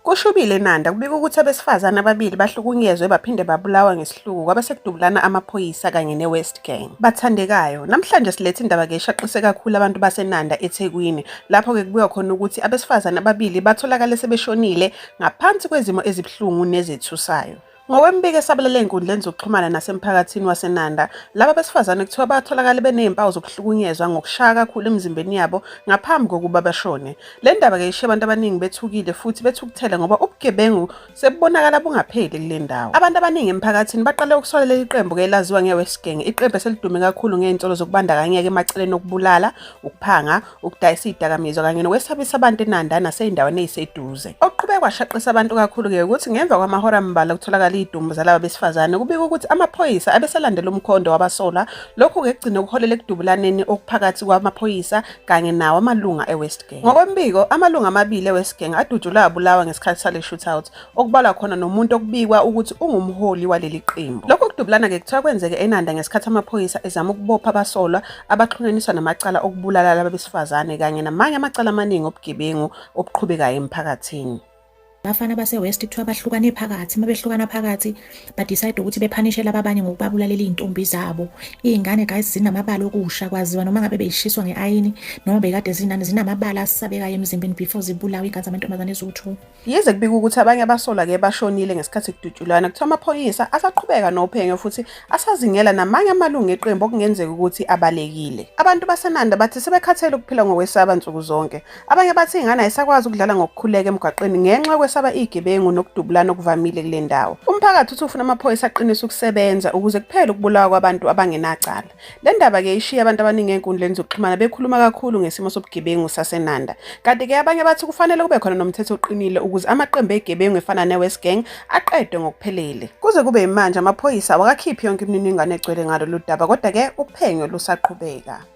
Kushubile eNanda kubika ukuthi abesifazane ababili bahlukunyezwe baphinde babulawa ngesihluku kwabe sekudubulana amaphoyisa kanye ne-West Gang. Bathandekayo, namhlanje silethe indaba-ke eshaqise kakhulu abantu baseNanda eThekwini, lapho-ke kubikwa khona ukuthi abesifazane ababili batholakale sebeshonile ngaphansi kwezimo ezibuhlungu nezethusayo. Ngokwembiko esabalele ey'nkundleni zokuxhumana nasemphakathini waseNanda, laba besifazane kuthiwa batholakala benezimpawu zokuhlukunyezwa ngokushaya kakhulu emzimbeni yabo ngaphambi kokuba bashone. Le ndaba-ke ishiye abantu abaningi bethukile futhi bethukuthele ngoba ubugebengu sebubonakala bungapheli kule ndawo. Abantu abaningi emphakathini baqale ukusolela iqembu-ke elaziwa nge-West Gang, iqembu eselidume kakhulu ngey'nsolo zokubandakanyeka emaceleni okubulala, ukuphanga, ukudayisa iy'dakamizwa kanye nokwesabisa abantu eNanda nasey'ndaweni ey'seduze. Okuqhubeka kwashaqisa abantu kakhulu-ke ukuthi ngemva kwamahora ambalwa kutholakala idumbu zalaba besifazane kubika ukuthi amaphoyisa abeselandela umkhondo wabasola, lokhu-ke kugcine kuholela ekudubulaneni okuphakathi kwamaphoyisa kanye nawo amalunga e-West Gang. Ngokwembiko, amalunga amabili e-West Gang adutshulwe abulawa ngesikhathi sale shootout, okubalwa khona nomuntu okubikwa ukuthi ungumholi waleli qembu. Lokhu kudubulana-ke kuthiwa kwenzeke eNanda ngesikhathi amaphoyisa ezama ukubopha abasolwa abaxhunyaniswa namacala okubulala laba besifazane kanye namanye amacala amaningi obugebengu obuqhubekayo emphakathini. Abafana base-West kuthiwa bahlukane phakathi, uma behlukana phakathi badicide ukuthi bephanishe laba abanye ngokubabulalela iy'ntombi zabo. Iy'ngane guys zinamabala okusha kwaziwa noma ngabe beyishiswa nge-ayini noma bekade zinamabala asabekayo emzimbeni before zibulawe iy'ngane zamantombazane eziwu-2. Yize kubika ukuthi abanye abasolwa-ke bashonile ngesikhathi kudutshulwana, kuthiwa amaphoyisa asaqhubeka nophenyo futhi asazingela namanye amalungu eqembu okungenzeka ukuthi abalekile. Abantu baseNanda bathi sebekhathele ukuphila ngokwesaba nsuku zonke. Abanye bathi iy'ngane ayisakwazi ukudlala ngokukhuleka emgwaqeni ngenxa saba igebengu nokudubulana okuvamile kule ndawo. Umphakathi uthi ufuna amaphoyisa aqinise ukusebenza ukuze kuphele ukubulawa kwabantu abangenacala. Le ndaba-ke ishiye abantu abaningi ey'nkundleni zokuxhumana bekhuluma kakhulu ngesimo sobugebengu saseNanda. Kanti-ke abanye bathi kufanele kube khona nomthetho oqinile ukuze amaqembu egebengu efana ne-West Gang aqedwe ngokuphelele. Kuze kube manje amaphoyisa awakakhiphi yonke imininingwane egcwele ngalolu daba, kodwa-ke uphenyo lusaqhubeka.